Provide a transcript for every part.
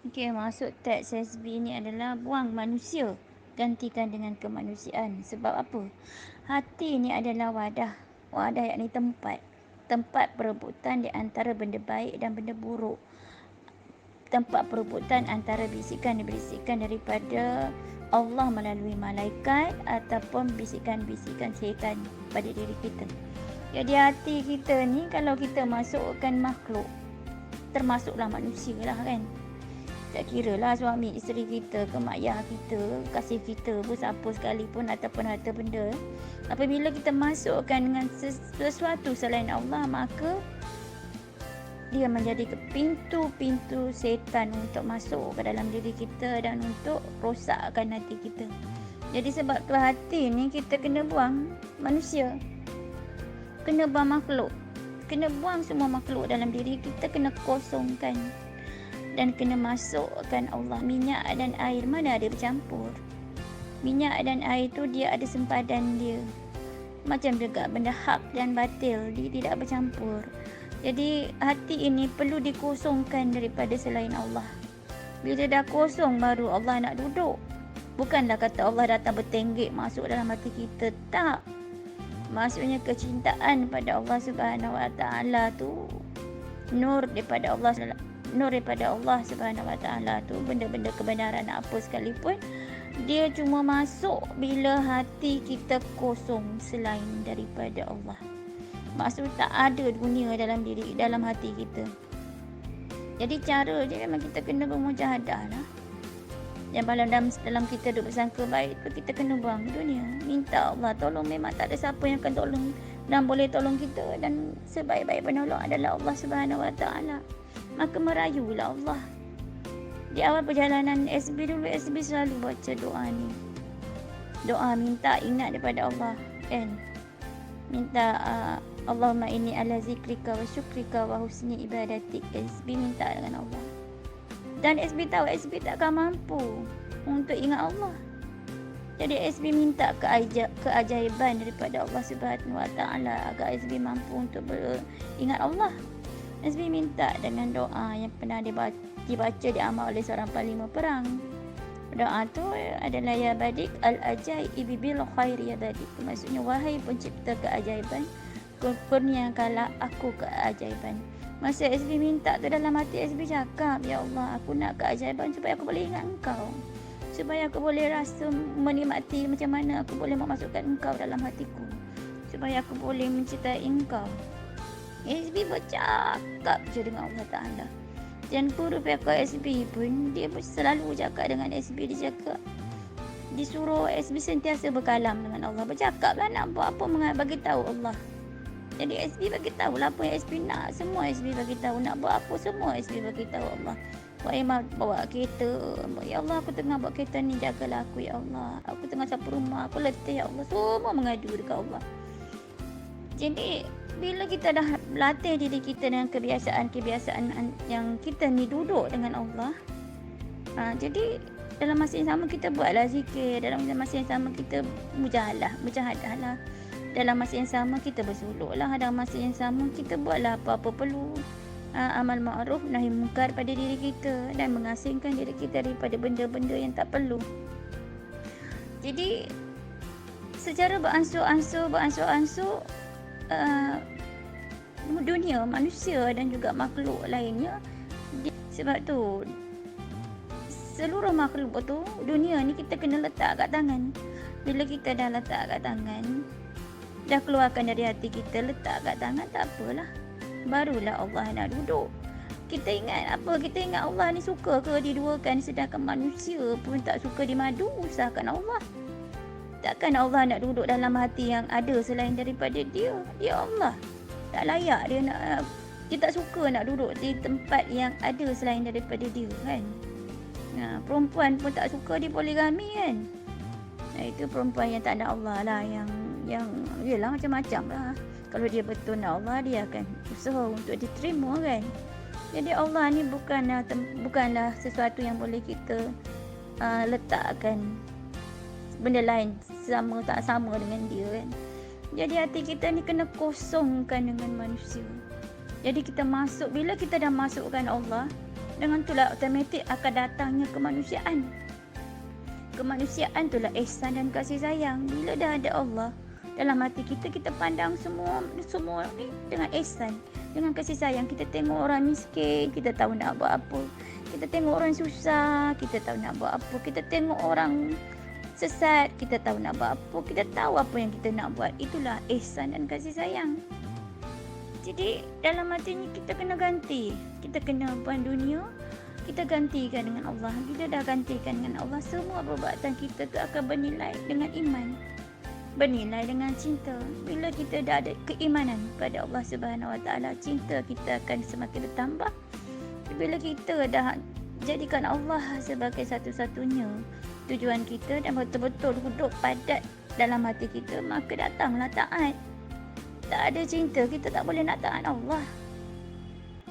Okey, maksud teks SB ni adalah buang manusia, gantikan dengan kemanusiaan. Sebab apa? Hati ni adalah wadah. Wadah yakni tempat. Tempat perebutan di antara benda baik dan benda buruk. Tempat perebutan antara bisikan-bisikan daripada Allah melalui malaikat ataupun bisikan-bisikan syaitan pada diri kita. Jadi hati kita ni kalau kita masukkan makhluk, termasuklah manusia lah kan. Tak kira lah suami isteri kita ke mak ayah kita, kasih kita pun siapa sekalipun ataupun harta benda. Apabila kita masukkan dengan sesuatu selain Allah, maka dia menjadi pintu-pintu setan untuk masuk ke dalam diri kita dan untuk rosakkan hati kita. Jadi sebab tu hati ni kita kena buang manusia, kena buang makhluk, kena buang semua makhluk dalam diri kita, kena kosongkan dan kena masukkan Allah. Minyak dan air mana ada bercampur. Minyak dan air tu dia ada sempadan dia. Macam juga benda hak dan batil, dia tidak bercampur. Jadi hati ini perlu dikosongkan daripada selain Allah. Bila dah kosong baru Allah nak duduk. Bukanlah kata Allah datang bertenggek masuk dalam hati kita. Tak. Maksudnya kecintaan pada Allah Subhanahu Wa Taala tu, nur daripada Allah Subhanahu Wa Taala tu, benda-benda kebenaran apa sekalipun, dia cuma masuk bila hati kita kosong selain daripada Allah. Maksud tak ada dunia dalam hati kita. Jadi cara je memang kita kena bermujahadah lah. Yang dalam kita duduk bersangka baik tu, kita kena buang dunia. Minta Allah tolong. Memang tak ada siapa yang akan tolong dan boleh tolong kita. Dan sebaik-baik penolong adalah Allah Subhanahu Wa Taala. Maka merayulah Allah. Di awal perjalanan SB dulu, SB selalu baca doa ni. Doa minta ingat daripada Allah kan. Minta Allahumma inni ala zikrika wa syukrika wa husni ibadatik. SB minta dengan Allah. Dan SB tahu SB takkan mampu untuk ingat Allah. Jadi SB minta keajaiban daripada Allah Subhanahu Wa Taala agar SB mampu untuk ingat Allah. SB minta dengan doa yang pernah dibaca diamal oleh seorang panglima perang. Doa tu adalah ya badik al-ajaibi bil khair ya badik. Maksudnya wahai pencipta keajaiban, kurniakanlah aku keajaiban. Masa SB minta tu, dalam hati SB cakap, ya Allah, aku nak keajaiban supaya aku boleh ingat Engkau. Supaya aku boleh rasa menikmati macam mana aku boleh memasukkan Engkau dalam hatiku. Supaya aku boleh mencintai Engkau. SB bercakap je dengan Allah Ta'ala. Dan guru PK SB pun, dia pun selalu cakap dengan SB. Dia cakap, disuruh SB sentiasa berkalam dengan Allah. Bercakap lah nak buat apa, bagi tahu Allah. Jadi SB bagi tahu lah apa yang SB nak. Semua SB bagi tahu. Nak buat apa semua SB bagi tahu Allah. Buat Imam bawa kereta. Ya Allah, aku tengah bawa kereta ni, jagalah aku ya Allah. Aku tengah sapu rumah, aku letih ya Allah. Semua mengadu dekat Allah. Jadi bila kita dah latih diri kita dengan kebiasaan yang kita ni duduk dengan Allah, jadi dalam masa yang sama kita buatlah zikir. Dalam masa yang sama kita mujahadah lah. Dalam masa yang sama kita bersuluk lah. Dalam masa yang sama kita buatlah apa-apa perlu, amal ma'ruf nahi munkar pada diri kita, dan mengasingkan diri kita daripada benda-benda yang tak perlu. Jadi secara beransur-ansur dunia, manusia dan juga makhluk lainnya. Sebab tu seluruh makhluk tu, dunia ni kita kena letak kat tangan. Bila kita dah letak kat tangan, dah keluarkan dari hati kita, letak kat tangan, tak apalah, barulah Allah nak duduk. Kita ingat apa? Kita ingat Allah ni suka ke diduakan, sedangkan manusia pun tak suka dimadu. Usahkan Allah. Takkan Allah nak duduk dalam hati yang ada selain daripada dia. Dia Allah. Tak layak dia nak, dia tak suka nak duduk di tempat yang ada selain daripada dia kan. Perempuan pun tak suka dia poligami kan. Itu perempuan yang tak ada Allah lah, yang yelah macam-macam lah. Kalau dia betul nak Allah, dia akan usaha untuk diterima kan. Jadi Allah ni bukanlah sesuatu yang boleh kita letakkan benda lain tak sama dengan dia kan. Jadi hati kita ni kena kosongkan dengan manusia. Jadi kita bila kita dah masukkan Allah, Dengan itulah automatik akan datangnya kemanusiaan. Kemanusiaan itulah ihsan dan kasih sayang. Bila dah ada Allah dalam hati kita, kita pandang semua ni dengan ihsan, dengan kasih sayang. Kita tengok orang miskin, kita tahu nak buat apa. Kita tengok orang susah, kita tahu nak buat apa. Kita tengok orang sesat, kita tahu nak buat apa. Kita tahu apa yang kita nak buat. Itulah ihsan dan kasih sayang. Jadi dalam hati ni kita kena ganti. Kita kena buat dunia, kita gantikan dengan Allah. Bila dah gantikan dengan Allah, semua perbuatan kita tu akan bernilai dengan iman, bernilai dengan cinta. Bila kita dah ada keimanan pada Allah Subhanahu Wa Taala, cinta kita akan semakin bertambah. Bila kita dah jadikan Allah sebagai satu-satunya tujuan kita dan betul-betul duduk padat dalam hati kita, maka datanglah taat. Tak ada cinta, kita tak boleh nak taat Allah.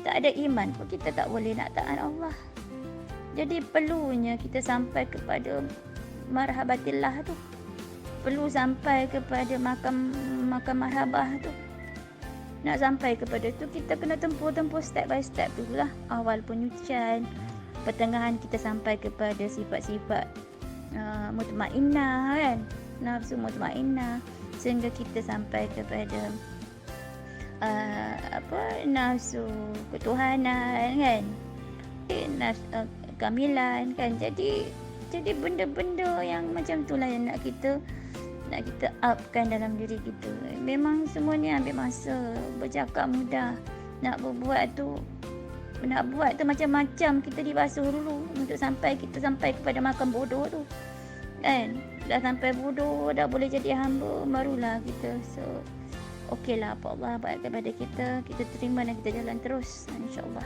Tak ada iman pun kita tak boleh nak taat Allah. Jadi perlunya kita sampai kepada marhabatillah tu. Perlu sampai kepada makam marhabah tu. Nak sampai kepada tu, kita kena tempuh step by step dulu lah. Awal penyucian, pertengahan kita sampai kepada sifat-sifat mutmainnah kan, nafsu mutmainnah, sehingga kita sampai kepada nafsu ketuhanan kan, nafsu kamilan kan. Jadi benda-benda yang macam itulah yang nak kita upkan dalam diri kita. Memang semua ni ambil masa, bercakap mudah, nak buat tu macam-macam. Kita dibasuh dulu untuk kita sampai kepada makam bodoh tu kan. Dah sampai bodoh, dah boleh jadi hamba, barulah kita okeylah apa Allah buat kepada kita, kita terima dan kita jalan terus, insya-Allah.